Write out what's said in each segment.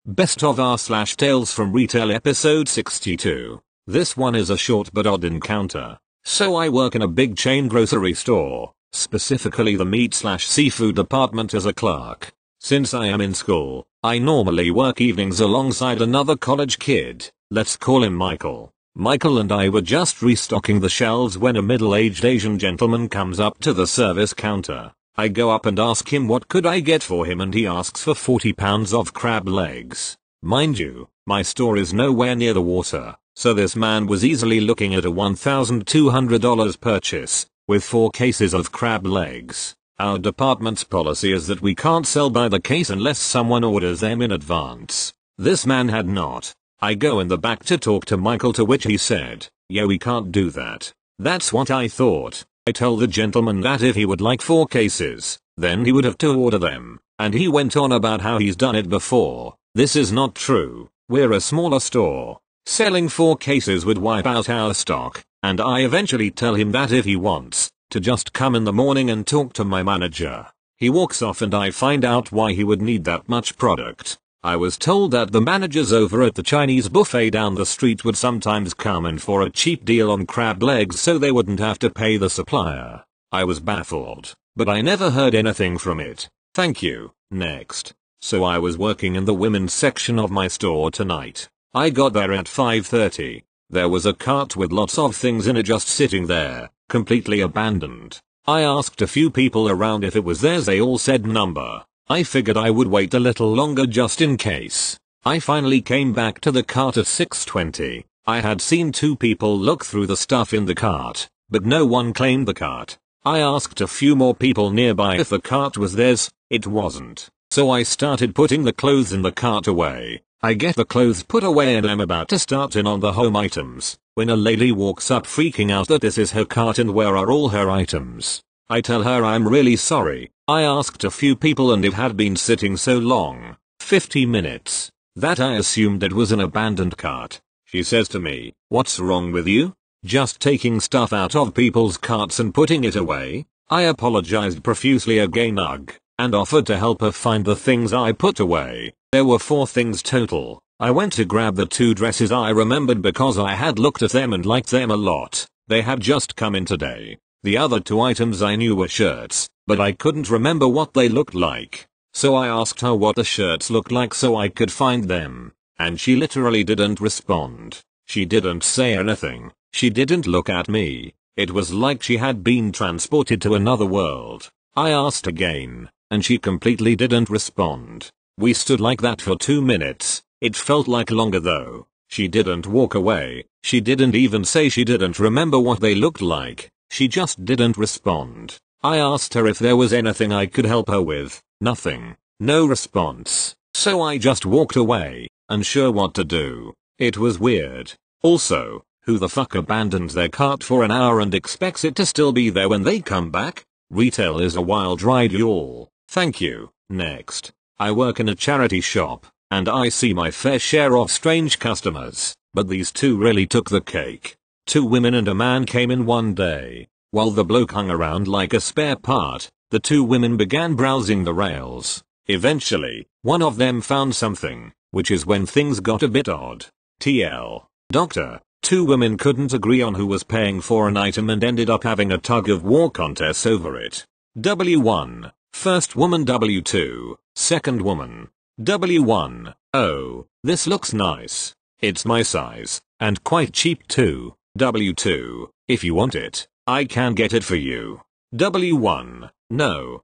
Best of R/ Tales from Retail episode 62. This one is a short but odd encounter. So I work in a big chain grocery store, specifically the meat/seafood department as a clerk. Since I am in school, I normally work evenings alongside another college kid, let's call him Michael. Michael and I were just restocking the shelves when a middle-aged Asian gentleman comes up to the service counter. I go up and ask him what could I get for him, and he asks for 40 pounds of crab legs. Mind you, my store is nowhere near the water, so this man was easily looking at a $1,200 purchase, with 4 cases of crab legs. Our department's policy is that we can't sell by the case unless someone orders them in advance. This man had not. I go in the back to talk to Michael, to which he said, "Yeah, we can't do that." That's what I thought. I tell the gentleman that if he would like 4 cases, then he would have to order them, and he went on about how he's done it before. This is not true. We're a smaller store. Selling 4 cases would wipe out our stock, and I eventually tell him that if he wants to just come in the morning and talk to my manager. He walks off and I find out why he would need that much product. I was told that the managers over at the Chinese buffet down the street would sometimes come in for a cheap deal on crab legs so they wouldn't have to pay the supplier. I was baffled, but I never heard anything from it. Thank you. Next. So I was working in the women's section of my store tonight. I got there at 5:30. There was a cart with lots of things in it just sitting there, completely abandoned. I asked a few people around if it was theirs. They all said number. I figured I would wait a little longer just in case. I finally came back to the cart at 6:20. I had seen 2 people look through the stuff in the cart, but no one claimed the cart. I asked a few more people nearby if the cart was theirs. It wasn't. So I started putting the clothes in the cart away. I get the clothes put away and I'm about to start in on the home items, when a lady walks up freaking out that this is her cart and where are all her items. I tell her I'm really sorry. I asked a few people and it had been sitting so long, 50 minutes, that I assumed it was an abandoned cart. She says to me, "What's wrong with you? Just taking stuff out of people's carts and putting it away?" I apologized profusely again and offered to help her find the things I put away. There were 4 things total. I went to grab the 2 dresses I remembered because I had looked at them and liked them a lot. They had just come in today. The other 2 items I knew were shirts, but I couldn't remember what they looked like. So I asked her what the shirts looked like so I could find them, and she literally didn't respond. She didn't say anything. She didn't look at me. It was like she had been transported to another world. I asked again, and she completely didn't respond. We stood like that for 2 minutes. It felt like longer though. She didn't walk away. She didn't even say she didn't remember what they looked like. She just didn't respond. I asked her if there was anything I could help her with. Nothing. No response. So I just walked away, unsure what to do. It was weird. Also, who the fuck abandons their cart for an hour and expects it to still be there when they come back? Retail is a wild ride, y'all. Thank you. Next. I work in a charity shop, and I see my fair share of strange customers, but these 2 really took the cake. 2 women and a man came in one day. While the bloke hung around like a spare part, the 2 women began browsing the rails. Eventually, one of them found something, which is when things got a bit odd. TL. Doctor. 2 women couldn't agree on who was paying for an item and ended up having a tug of war contest over it. W1. First woman. W2. Second woman. W1. "Oh, this looks nice. It's my size, and quite cheap too." W2. "If you want it, I can get it for you." W1. No,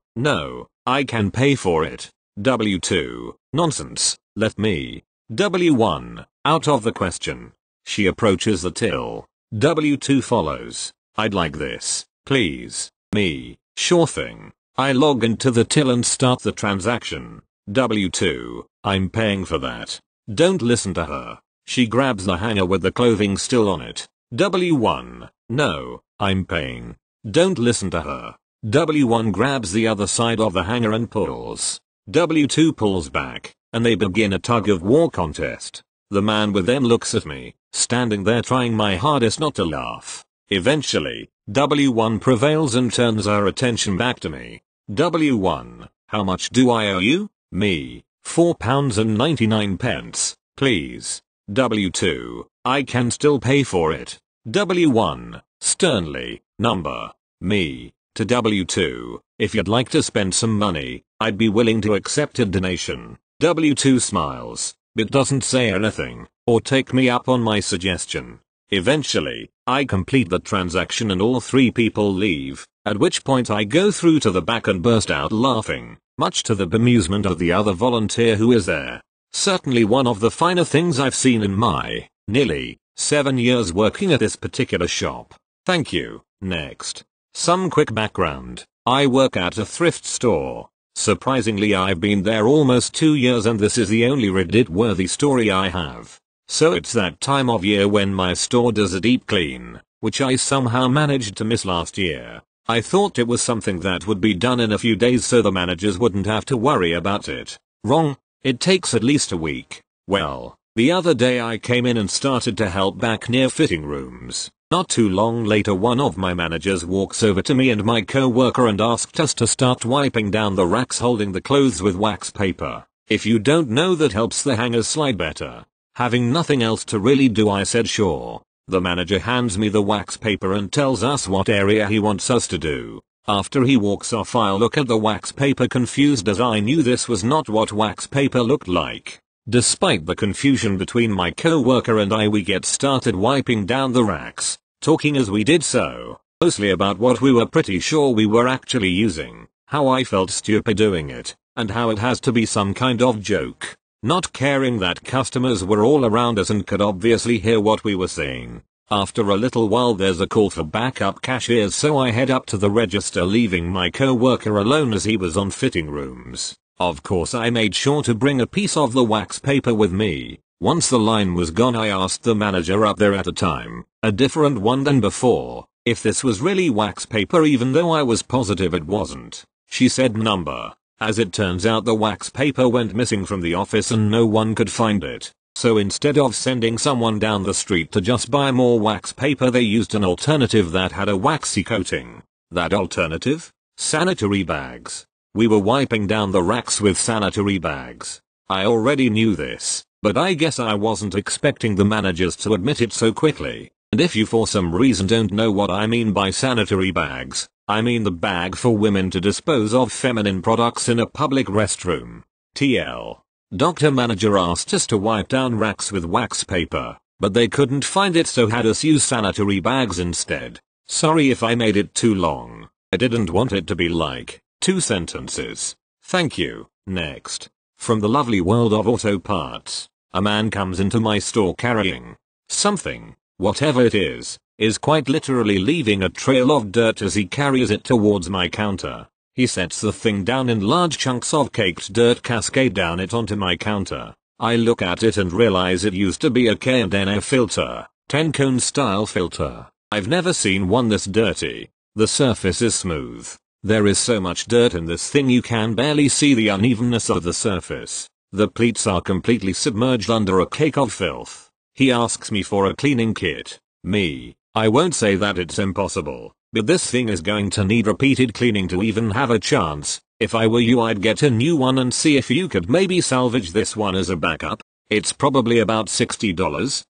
I can pay for it." W2. "Nonsense, let me." W1. "Out of the question." She approaches the till. W2 follows. "I'd like this, please." Me. "Sure thing." I log into the till and start the transaction. W2. "I'm paying for that." Don't listen to her. She grabs the hanger with the clothing still on it. W1. "No, I'm paying." Don't listen to her. W1 grabs the other side of the hanger and pulls. W2 pulls back, and they begin a tug of war contest. The man with them looks at me, standing there trying my hardest not to laugh. Eventually, W1 prevails and turns her attention back to me. W1. "How much do I owe you?" Me. £4.99, please. W2, I can still pay for it. W1, sternly, number, me, to W2, if you'd like to spend some money, I'd be willing to accept a donation. W2 smiles, but doesn't say anything, or take me up on my suggestion. Eventually, I complete the transaction and all three people leave, at which point I go through to the back and burst out laughing, much to the bemusement of the other volunteer who is there. Certainly one of the finer things I've seen in my, nearly, 7 years working at this particular shop. Thank you. Next. Some quick background. I work at a thrift store. Surprisingly, I've been there almost 2 years and this is the only Reddit-worthy story I have. So it's that time of year when my store does a deep clean, which I somehow managed to miss last year. I thought it was something that would be done in a few days so the managers wouldn't have to worry about it. Wrong. It takes at least a week. Well, the other day I came in and started to help back near fitting rooms. Not too long later one of my managers walks over to me and my co-worker and asked us to start wiping down the racks holding the clothes with wax paper. If you don't know, that helps the hangers slide better. Having nothing else to really do, I said sure. The manager hands me the wax paper and tells us what area he wants us to do. After he walks off, I look at the wax paper confused as I knew this was not what wax paper looked like. Despite the confusion between my co-worker and I, we get started wiping down the racks, talking as we did so, mostly about what we were pretty sure we were actually using, how I felt stupid doing it, and how it has to be some kind of joke, not caring that customers were all around us and could obviously hear what we were saying. After a little while there's a call for backup cashiers, so I head up to the register, leaving my co-worker alone as he was on fitting rooms. Of course I made sure to bring a piece of the wax paper with me. Once the line was gone, I asked the manager up there at the time, a different one than before, if this was really wax paper even though I was positive it wasn't. She said number. As it turns out, the wax paper went missing from the office and no one could find it. So instead of sending someone down the street to just buy more wax paper, they used an alternative that had a waxy coating. That alternative? Sanitary bags. We were wiping down the racks with sanitary bags. I already knew this, but I guess I wasn't expecting the managers to admit it so quickly. And if you for some reason don't know what I mean by sanitary bags, I mean the bag for women to dispose of feminine products in a public restroom. TL. Doctor manager asked us to wipe down racks with wax paper, but they couldn't find it, so had us use sanitary bags instead. Sorry if I made it too long. I didn't want it to be like 2 sentences. Thank you. Next. From the lovely world of auto parts, a man comes into my store carrying something, whatever it is quite literally leaving a trail of dirt as he carries it towards my counter. He sets the thing down in large chunks of caked dirt cascade down it onto my counter. I look at it and realize it used to be a K&N air filter, 10-cone style filter. I've never seen one this dirty. The surface is smooth. There is so much dirt in this thing you can barely see the unevenness of the surface. The pleats are completely submerged under a cake of filth. He asks me for a cleaning kit. Me, I won't say that it's impossible, but this thing is going to need repeated cleaning to even have a chance. If I were you, I'd get a new one and see if you could maybe salvage this one as a backup. It's probably about $60.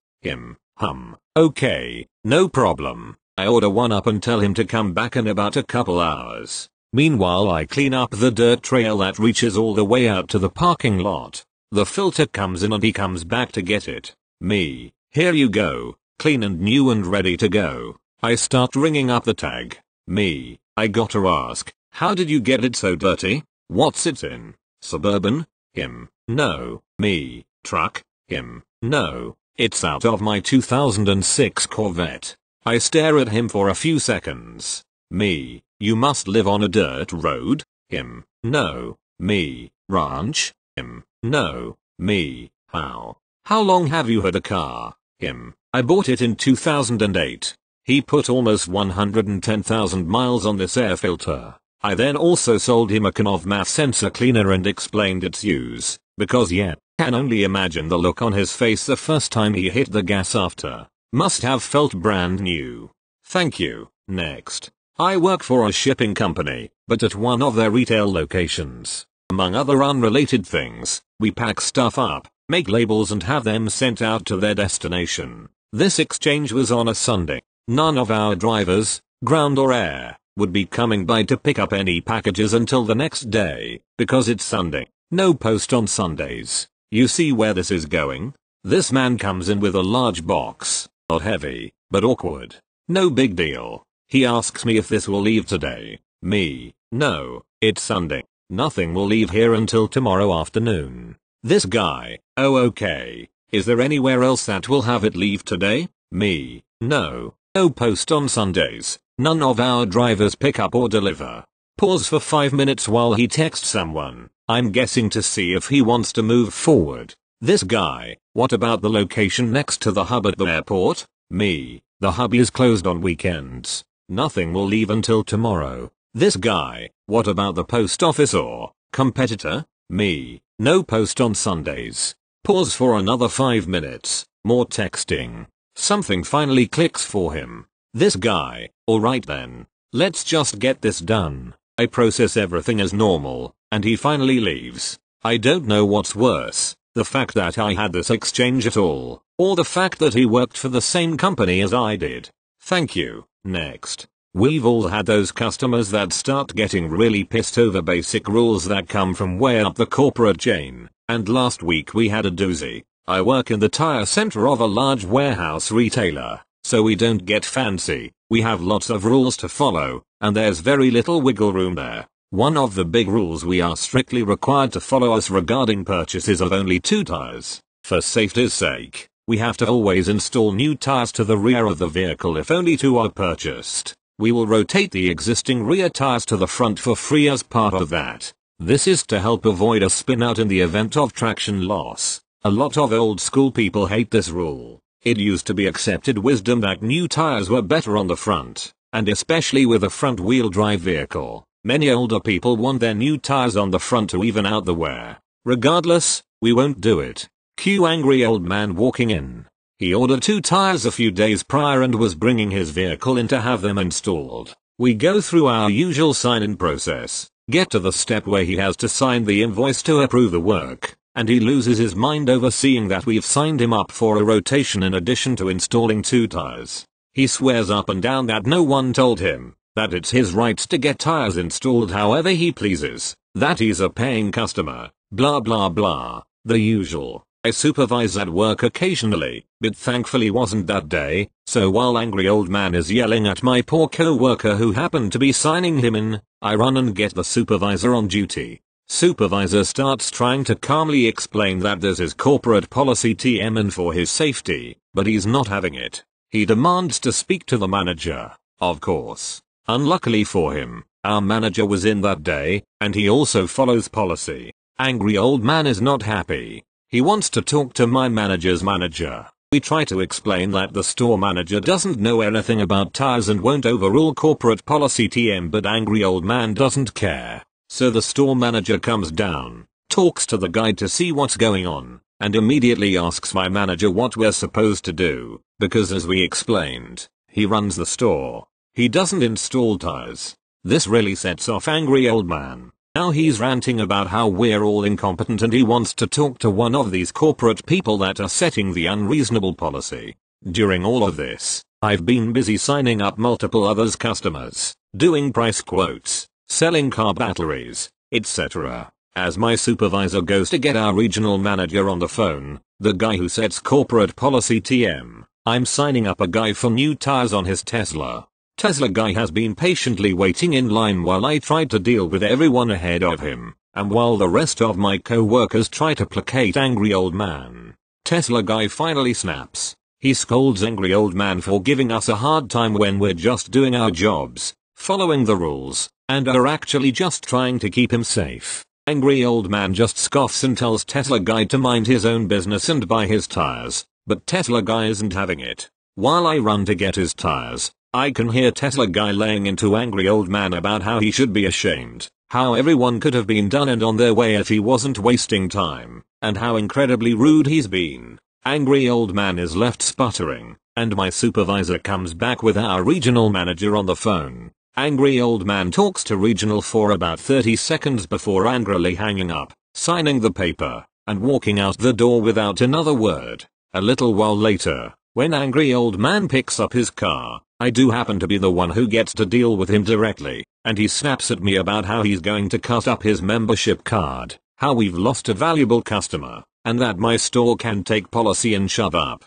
Okay, no problem. I order one up and tell him to come back in about a couple hours. Meanwhile, I clean up the dirt trail that reaches all the way out to the parking lot. The filter comes in and he comes back to get it. Me, here you go, clean and new and ready to go. I start ringing up the tag. Me, I gotta ask, how did you get it so dirty? What's it in? Suburban? Him, no. Me, truck? Him, no. It's out of my 2006 Corvette. I stare at him for a few seconds. Me, you must live on a dirt road? Him, no. Me, ranch? Him, no. Me, how? How long have you had a car? Him, I bought it in 2008. He put almost 110,000 miles on this air filter. I then also sold him a can of math sensor cleaner and explained its use, because yeah, can only imagine the look on his face the first time he hit the gas after. Must have felt brand new. Thank you. Next. I work for a shipping company, but at one of their retail locations. A Among other unrelated things, we pack stuff up, make labels and have them sent out to their destination. This exchange was on a Sunday. None of our drivers, ground or air, would be coming by to pick up any packages until the next day, because it's Sunday. No post on Sundays. You see where this is going? This man comes in with a large box. Not heavy, but awkward. No big deal. He asks me if this will leave today. Me, no, it's Sunday. Nothing will leave here until tomorrow afternoon. This guy, oh okay. Is there anywhere else that will have it leave today? Me, no. No post on Sundays. None of our drivers pick up or deliver. Pause for 5 minutes while he texts someone. I'm guessing to see if he wants to move forward. This guy, what about the location next to the hub at the airport? Me, the hub is closed on weekends. Nothing will leave until tomorrow. This guy, what about the post office or competitor? Me, no post on Sundays. Pause for another 5 minutes. More texting. Something finally clicks for him. This guy, alright then. Let's just get this done. I process everything as normal, and he finally leaves. I don't know what's worse, the fact that I had this exchange at all, or the fact that he worked for the same company as I did. Thank you. Next. We've all had those customers that start getting really pissed over basic rules that come from way up the corporate chain, and last week we had a doozy. I work in the tire center of a large warehouse retailer, so we don't get fancy. We have lots of rules to follow, and there's very little wiggle room there. One of the big rules we are strictly required to follow is regarding purchases of only 2 tires. For safety's sake, we have to always install new tires to the rear of the vehicle if only 2 are purchased. We will rotate the existing rear tires to the front for free as part of that. This is to help avoid a spin out in the event of traction loss. A lot of old school people hate this rule. It used to be accepted wisdom that new tires were better on the front, and especially with a front wheel drive vehicle. Many older people want their new tires on the front to even out the wear. Regardless, we won't do it. Cue angry old man walking in. He ordered 2 tires a few days prior and was bringing his vehicle in to have them installed. We go through our usual sign-in process, get to the step where he has to sign the invoice to approve the work, and he loses his mind over seeing that we've signed him up for a rotation in addition to installing 2 tires. He swears up and down that no one told him, that it's his right to get tires installed however he pleases, that he's a paying customer, blah blah blah, the usual. I supervise at work occasionally, but thankfully wasn't that day, so while angry old man is yelling at my poor co-worker who happened to be signing him in, I run and get the supervisor on duty. Supervisor starts trying to calmly explain that this is corporate policy TM and for his safety, but he's not having it. He demands to speak to the manager, of course. Unluckily for him, our manager was in that day, and he also follows policy. Angry old man is not happy. He wants to talk to my manager's manager. We try to explain that the store manager doesn't know anything about tires and won't overrule corporate policy TM, but angry old man doesn't care. So the store manager comes down, talks to the guy to see what's going on, and immediately asks my manager what we're supposed to do, because as we explained, he runs the store. He doesn't install tires. This really sets off angry old man. Now he's ranting about how we're all incompetent and he wants to talk to one of these corporate people that are setting the unreasonable policy. During all of this, I've been busy signing up multiple others customers, doing price quotes, selling car batteries, etc. As my supervisor goes to get our regional manager on the phone, the guy who sets corporate policy TM, I'm signing up a guy for new tires on his Tesla. Tesla guy has been patiently waiting in line while I tried to deal with everyone ahead of him, and while the rest of my co-workers try to placate angry old man. Tesla guy finally snaps. He scolds angry old man for giving us a hard time when we're just doing our jobs, following the rules, and are actually just trying to keep him safe. Angry old man just scoffs and tells Tesla guy to mind his own business and buy his tires, but Tesla guy isn't having it. While I run to get his tires, I can hear Tesla guy laying into angry old man about how he should be ashamed, how everyone could have been done and on their way if he wasn't wasting time, and how incredibly rude he's been. Angry old man is left sputtering, and my supervisor comes back with our regional manager on the phone. Angry old man talks to regional for about 30 seconds before angrily hanging up, signing the paper, and walking out the door without another word. A little while later, when angry old man picks up his car, I do happen to be the one who gets to deal with him directly, and he snaps at me about how he's going to cut up his membership card, how we've lost a valuable customer, and that my store can take policy and shove up.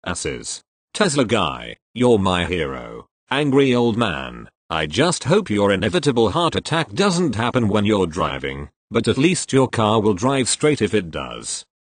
Asses. Tesla guy, you're my hero. Angry old man, I just hope your inevitable heart attack doesn't happen when you're driving, but at least your car will drive straight if it does.